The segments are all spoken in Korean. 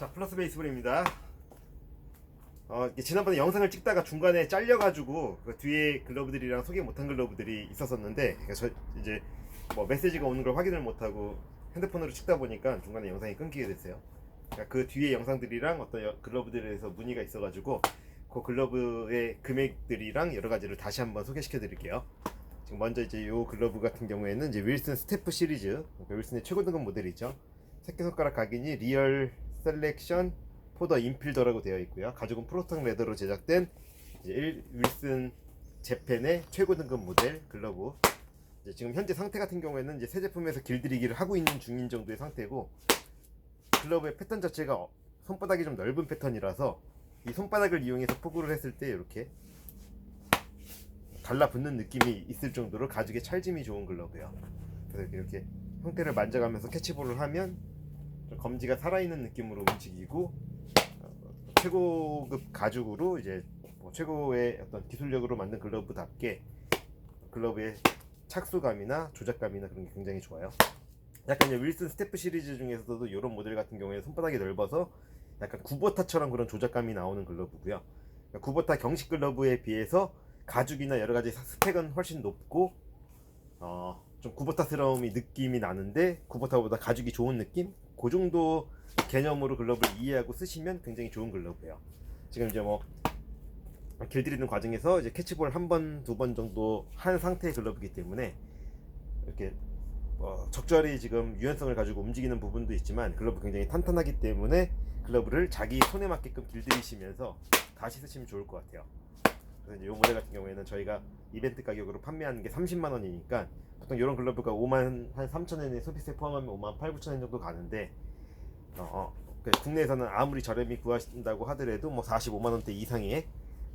자, 플러스 베이스볼입니다. 지난번에 영상을 찍다가 중간에 잘려가지고 그 뒤에 글러브들이랑 소개 못한 글러브들이 있었었는데, 그러니까 이제 뭐 메시지가 오는 걸 확인을 못하고 핸드폰으로 찍다 보니까 중간에 영상이 끊기게 됐어요. 그러니까 그 뒤에 영상들이랑 어떤 글러브들에 대해서 문의가 있어가지고 그 글러브의 금액들이랑 여러 가지를 다시 한번 소개시켜 드릴게요. 지금 먼저 이제 요 글러브 같은 경우에는 이제 윌슨 스태프 시리즈, 그러니까 윌슨의 최고 등급 모델이죠. 새끼손가락 각인이 리얼 셀렉션 포더 인필더라고 되어 있고요. 가죽은 프로턴 레더로 제작된 이제 윌슨 재팬의 최고 등급 모델 글러브. 이제 지금 현재 상태 같은 경우에는 이제 새 제품에서 길들이기를 하고 있는 중인 정도의 상태고, 글러브의 패턴 자체가 손바닥이 좀 넓은 패턴이라서 이 손바닥을 이용해서 포구를 했을 때 이렇게 달라붙는 느낌이 있을 정도로 가죽의 찰짐이 좋은 글러브예요. 그래서 이렇게 형태를 만져가면서 캐치볼을 하면 좀 검지가 살아있는 느낌으로 움직이고, 최고급 가죽으로 이제 최고의 어떤 기술력으로 만든 글러브답게 글러브의 착수감이나 조작감이나 그런 게 굉장히 좋아요. 약간 이제 윌슨 스태프 시리즈 중에서도 이런 모델 같은 경우에 손바닥이 넓어서 약간 구버타처럼 그런 조작감이 나오는 글러브고요. 그러니까 구버타 경식 글러브에 비해서 가죽이나 여러 가지 스펙은 훨씬 높고 좀 구버타스러움이 느낌이 나는데 구버타보다 가죽이 좋은 느낌? 그 정도 개념으로 글러브를 이해하고 쓰시면 굉장히 좋은 글러브예요. 지금 이제 뭐 길들이는 과정에서 이제 캐치볼 한 번, 두 번 정도 한 상태의 글러브이기 때문에 이렇게 적절히 지금 유연성을 가지고 움직이는 부분도 있지만 글러브 굉장히 탄탄하기 때문에 글러브를 자기 손에 맞게끔 길들이시면서 다시 쓰시면 좋을 것 같아요. 그래서 이제 이 모델 같은 경우에는 저희가 이벤트 가격으로 판매하는 게 30만 원이니까 보통 이런 글러브가 5만 한 3천 원에 소비세 포함하면 5만 8, 9천 원 정도 가는데, 국내에서는 아무리 저렴히 구하신다고 하더라도 뭐 45만 원대 이상의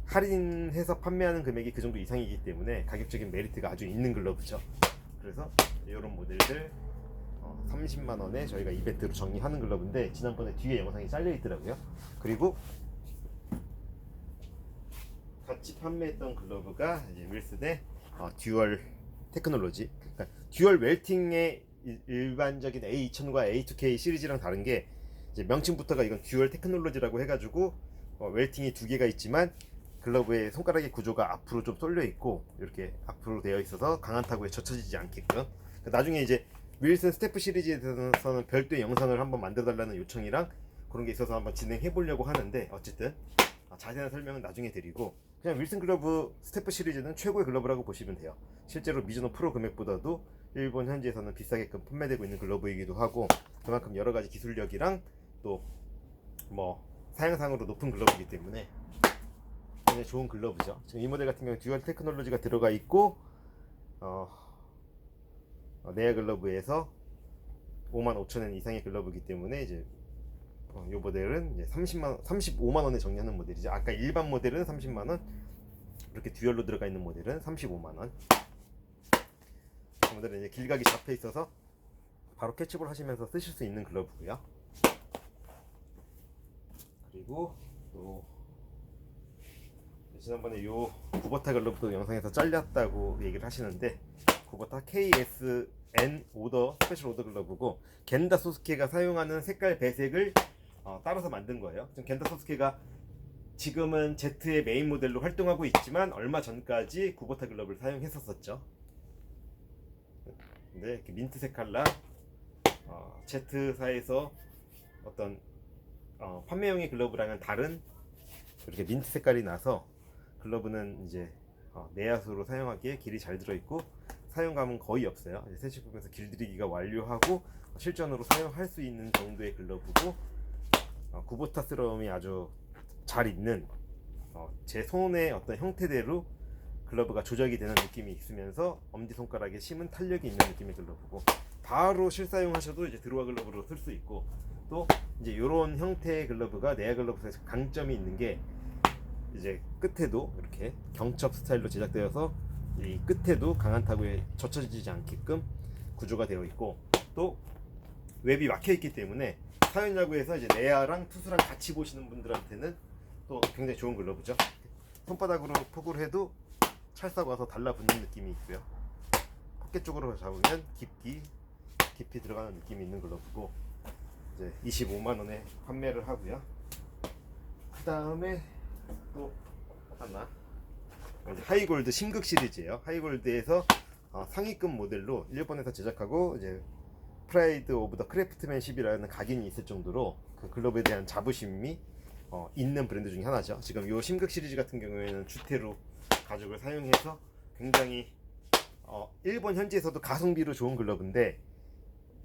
할인해서 판매하는 금액이 그 정도 이상이기 때문에 가격적인 메리트가 아주 있는 글러브죠. 그래서 이런 모델들 30만 원에 저희가 이벤트로 정리하는 글러브인데, 지난번에 뒤에 영상이 잘려 있더라고요. 그리고 같이 판매했던 글러브가 이제 윌슨의 듀얼 테크놀로지, 그러니까 듀얼 웰팅의 일반적인 A2000과 A2K 시리즈랑 다른 게 이제 명칭부터가 이건 듀얼 테크놀로지라고 해가지고 웰팅이 두 개가 있지만 글러브의 손가락의 구조가 앞으로 좀 쏠려 있고 이렇게 앞으로 되어 있어서 강한 타구에 젖혀지지 않게끔. 나중에 이제 윌슨 스태프 시리즈에 대해서는 별도의 영상을 한번 만들어 달라는 요청이랑 그런 게 있어서 한번 진행해 보려고 하는데, 어쨌든 자세한 설명은 나중에 드리고, 그냥 윌슨 글러브 스태프 시리즈는 최고의 글러브라고 보시면 돼요. 실제로 미즈노 프로 금액보다도 일본 현지에서는 비싸게끔 판매되고 있는 글러브이기도 하고, 그만큼 여러 가지 기술력이랑 또 뭐 사양상으로 높은 글러브이기 때문에 굉장히 좋은 글러브죠. 지금 이 모델 같은 경우는 듀얼 테크놀로지가 들어가 있고 네아 글러브에서 5만 5천 원 이상의 글러브이기 때문에 이제 이 모델은 이제 35만 원에 정리하는 모델이죠. 아까 일반 모델은 30만 원, 이렇게 듀얼로 들어가 있는 모델은 35만 원. 이 모델은 이제 길각이 잡혀 있어서 바로 캐치볼 하시면서 쓰실 수 있는 글러브고요. 그리고 또 지난번에 요 구버타 글러브도 영상에서 잘렸다고 얘기를 하시는데, 구버타 KSN 오더 스페셜 오더 글러브고, 겐다 소스케가 사용하는 색깔 배색을 따라서 만든 거예요. 지금 겐다 소스케가 지금은 Z의 메인 모델로 활동하고 있지만 얼마 전까지 구버타 글러브를 사용했었죠. 근데 이렇게 민트색 칼라 Z사에서 어떤 판매용의 글러브랑은 다른 이렇게 민트 색깔이 나서 글러브는 이제 내야수로 사용하기에 길이 잘 들어있고 사용감은 거의 없어요. 이제 새 제품에서 길들이기가 완료하고 실전으로 사용할 수 있는 정도의 글러브고, 구버타스러움이 아주 잘 있는 제 손의 어떤 형태대로 글러브가 조작이 되는 느낌이 있으면서 엄지손가락에 심은 탄력이 있는 느낌의 글러브고, 바로 실사용하셔도 이제 드로아 글러브로 쓸 수 있고, 또 이제 이런 형태의 글러브가 네아 글러브에서 강점이 있는 게 이제 끝에도 이렇게 경첩 스타일로 제작되어서 이 끝에도 강한 타구에 젖혀지지 않게끔 구조가 되어 있고, 또 웹이 막혀 있기 때문에 사연야구에서 이제 네아랑 투수랑 같이 보시는 분들한테는 또 굉장히 좋은 글러브죠. 손바닥으로 포구를 해도 찰싹 와서 달라붙는 느낌이 있고요. 포켓 쪽으로 잡으면 깊이 들어가는 느낌이 있는 글러브고, 이제 25만 원에 판매를 하고요. 그 다음에 또 하나 이제 하이골드 심극 시리즈예요. 하이골드에서 상위급 모델로 일본에서 제작하고 이제 프라이드 오브 더 크래프트맨십이라는 각인이 있을 정도로 그 글러브에 대한 자부심이 있는 브랜드 중에 하나죠. 지금 이 심극 시리즈 같은 경우에는 주테루 가죽을 사용해서 굉장히 일본 현지에서도 가성비로 좋은 글러브인데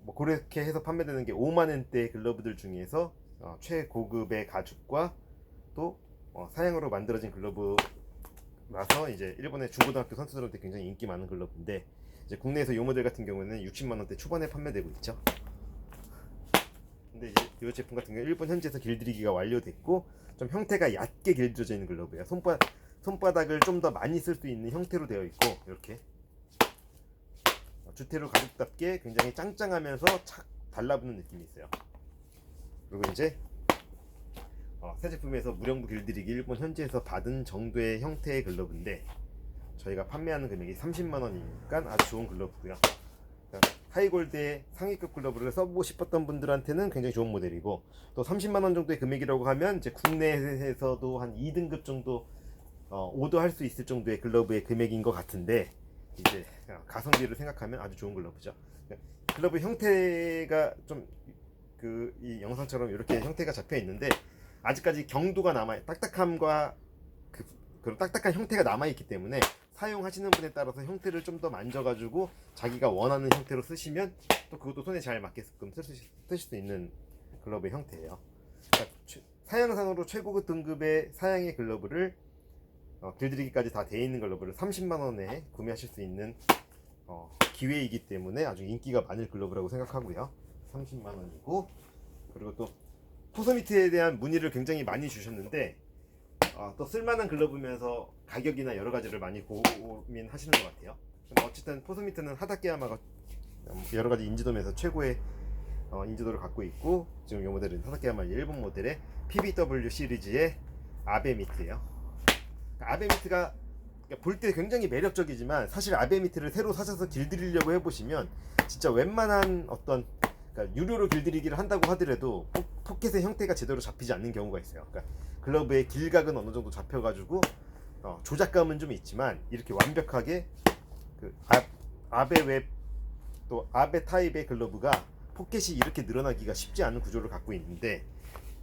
뭐 그렇게 해서 판매되는 게 5만원대 글러브들 중에서 최고급의 가죽과 또 사양으로 만들어진 글러브라서 이제 일본의 중고등학교 선수들한테 굉장히 인기 많은 글러브인데 이제 국내에서 이 모델 같은 경우에는 60만원대 초반에 판매되고 있죠. 근데 이제 이 제품 같은 경우 일본 현지에서 길들이기가 완료됐고 좀 형태가 얕게 길들여져 있는 글러브예요. 손바닥을 좀 더 많이 쓸 수 있는 형태로 되어 있고 이렇게 주테루 가죽답게 굉장히 짱짱하면서 착 달라붙는 느낌이 있어요. 그리고 이제 새 제품에서 무령부 길들이기 일본 현지에서 받은 정도의 형태의 글러브인데 저희가 판매하는 금액이 30만원이니까 아주 좋은 글러브고요. 하이골드의 상위급 글러브를 써보고 싶었던 분들한테는 굉장히 좋은 모델이고 또 30만원 정도의 금액이라고 하면 이제 국내에서도 한 2등급 정도 오더할 수 있을 정도의 글러브의 금액인 것 같은데 이제 가성비를 생각하면 아주 좋은 글러브죠. 글러브 형태가 좀 이 영상처럼 이렇게 형태가 잡혀 있는데 아직까지 경도가 남아 딱딱함과 그런 딱딱한 형태가 남아 있기 때문에 사용하시는 분에 따라서 형태를 좀 더 만져가지고 자기가 원하는 형태로 쓰시면 또 그것도 손에 잘 맞게끔 쓰실 수 있는 글러브의 형태예요. 그러니까 사양상으로 최고급 등급의 사양의 글러브를 길들이기까지 다 되어 있는 글러브를 30만원에 구매하실 수 있는 기회이기 때문에 아주 인기가 많을 글러브라고 생각하고요. 30만원이고 그리고 또 포스미트에 대한 문의를 굉장히 많이 주셨는데 또 쓸만한 글러브면서 가격이나 여러 가지를 많이 고민하시는 것 같아요. 어쨌든 포스미트는 하다케야마가 여러 가지 인지도면서 최고의 인지도를 갖고 있고 지금 이 모델은 하다케야마 일본 모델의 PBW 시리즈의 아베 미트예요. 아베 미트가 볼 때 굉장히 매력적이지만 사실 아베 미트를 새로 사셔서 길들이려고 해보시면 진짜 웬만한 어떤 그러니까 유료로 길들이기를 한다고 하더라도 포켓의 형태가 제대로 잡히지 않는 경우가 있어요. 그러니까 글러브의 길각은 어느 정도 잡혀가지고 조작감은 좀 있지만 이렇게 완벽하게 그 아베 웹 또 아베 타입의 글러브가 포켓이 이렇게 늘어나기가 쉽지 않은 구조를 갖고 있는데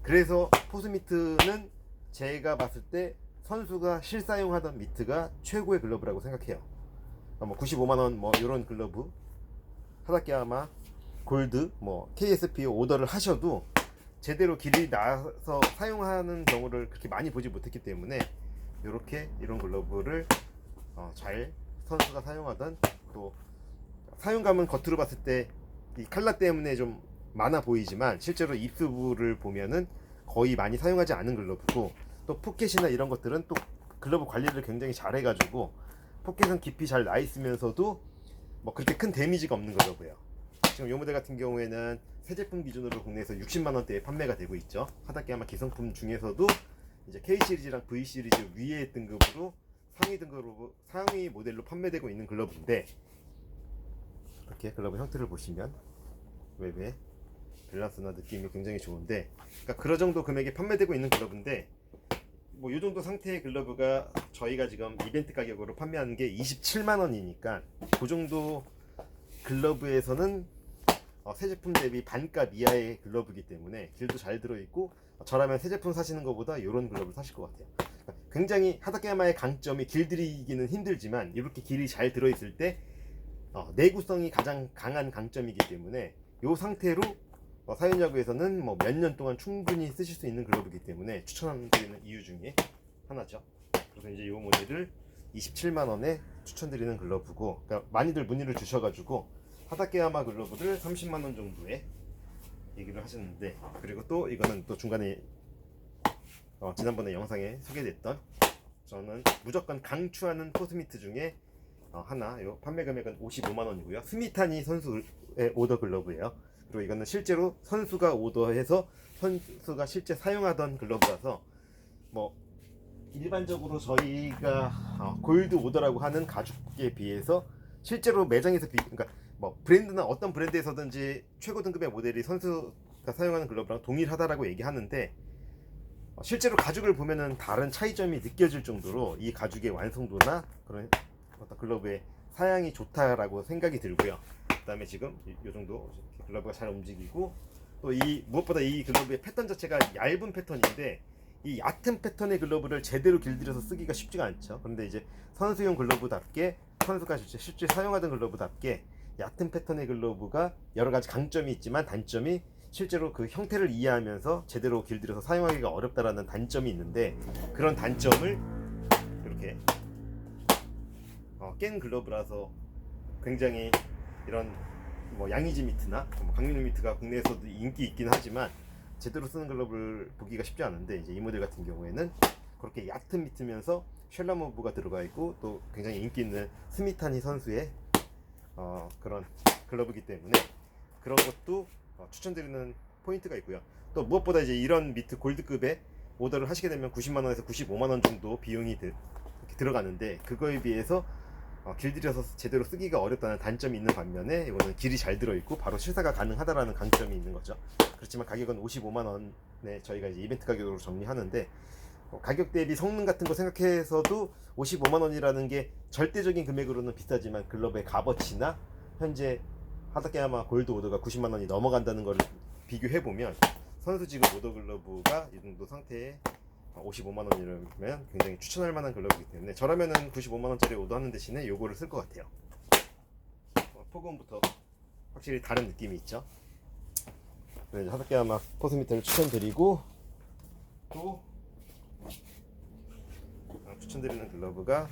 그래서 포스미트는 제가 봤을 때 선수가 실사용하던 미트가 최고의 글러브라고 생각해요. 뭐 95만원 뭐 이런 글러브 하다케야마 골드 뭐 KSP 오더를 하셔도 제대로 길이 나서 사용하는 경우를 그렇게 많이 보지 못했기 때문에 이런 글러브를 잘 선수가 사용하던 또 사용감은 겉으로 봤을 때 이 칼라 때문에 좀 많아 보이지만 실제로 입수부를 보면은 거의 많이 사용하지 않은 글러브고 또 포켓이나 이런 것들은 또 글러브 관리를 굉장히 잘 해가지고 포켓은 깊이 잘 나 있으면서도 뭐 그렇게 큰 데미지가 없는 글러브예요. 지금 이 모델 같은 경우에는 새 제품 기준으로 국내에서 60만원대에 판매가 되고 있죠. 하다케야마 기성품 중에서도 이제 K 시리즈랑 V 시리즈 위의 등급으로 상위 모델로 판매되고 있는 글러브인데 이렇게 글러브 형태를 보시면 웹의 밸런스나 느낌이 굉장히 좋은데 그러니까 그런 정도 금액에 판매되고 있는 글러브인데 뭐 이 정도 상태의 글러브가 저희가 지금 이벤트 가격으로 판매하는 게 27만원이니까 그 정도 글러브에서는 새 제품 대비 반값 이하의 글러브이기 때문에 길도 잘 들어있고 저라면 새 제품 사시는 것보다 이런 글러브를 사실 것 같아요. 굉장히 하다케야마의 강점이 길들이기는 힘들지만 이렇게 길이 잘 들어있을 때 내구성이 가장 강한 강점이기 때문에 이 상태로 사연야구에서는 뭐 몇 년 동안 충분히 쓰실 수 있는 글러브이기 때문에 추천드리는 이유 중에 하나죠. 그래서 이제 이 모델을 27만원에 추천드리는 글러브고 그러니까 많이들 문의를 주셔가지고 하다케야마 글러브를 30만원 정도에 얘기를 하셨는데 그리고 또 이거는 또 중간에 지난번에 영상에 소개됐던 저는 무조건 강추하는 포스미트 중에 하나 요 판매 금액은 55만원이고요 스미타니 선수의 오더 글러브예요. 그리고 이거는 실제로 선수가 오더해서 선수가 실제 사용하던 글러브라서 뭐 일반적으로 저희가 골드 오더라고 하는 가죽에 비해서 실제로 매장에서 그러니까 뭐 브랜드나 어떤 브랜드에서든지 최고 등급의 모델이 선수 제가 사용하는 글러브랑 동일하다라고 얘기하는데 실제로 가죽을 보면은 다른 차이점이 느껴질 정도로 이 가죽의 완성도나 그런 어떤 글러브의 사양이 좋다라고 생각이 들고요. 그다음에 지금 이 정도 글러브가 잘 움직이고, 또 이 무엇보다 이 글러브의 패턴 자체가 얇은 패턴인데 이 얕은 패턴의 글러브를 제대로 길들여서 쓰기가 쉽지가 않죠. 그런데 이제 선수용 글러브답게, 선수가 실제 사용하던 글러브답게 얕은 패턴의 글러브가 여러 가지 강점이 있지만 단점이, 실제로 그 형태를 이해하면서 제대로 길들여서 사용하기가 어렵다라는 단점이 있는데, 그런 단점을 이렇게 깬 글러브라서 굉장히 이런 뭐 양이지 미트나 강민호 미트가 국내에서도 인기 있긴 하지만 제대로 쓰는 글러브를 보기가 쉽지 않은데, 이제 이 모델 같은 경우에는 그렇게 얕은 미트면서 쉘라모브가 들어가 있고 또 굉장히 인기 있는 스미타니 선수의 그런 글러브이기 때문에 그런 것도 추천드리는 포인트가 있고요. 또 무엇보다 이제 이런 미트 골드급의 오더를 하시게 되면 90만원에서 95만원 정도 비용이 이렇게 들어가는데, 그거에 비해서 길들여서 제대로 쓰기가 어렵다는 단점이 있는 반면에 이거는 길이 잘 들어있고 바로 실사가 가능하다라는 강점이 있는 거죠. 그렇지만 가격은 55만원에 저희가 이제 이벤트 가격으로 정리하는데, 가격 대비 성능 같은 거 생각해서도 55만원이라는 게 절대적인 금액으로는 비싸지만 글러브의 값어치나 현재 하다케야마 골드 오더가 90만원이 넘어간다는 걸 비교해보면 선수 지금 오더 글러브가 이 정도 상태에 55만원이면 굉장히 추천할 만한 글러브이기 때문에 저라면은 95만원짜리 오더 하는 대신에 요거를 쓸 것 같아요. 폭음부터 확실히 다른 느낌이 있죠. 하다케야마 코스미터를 추천드리고, 또 추천드리는 글러브가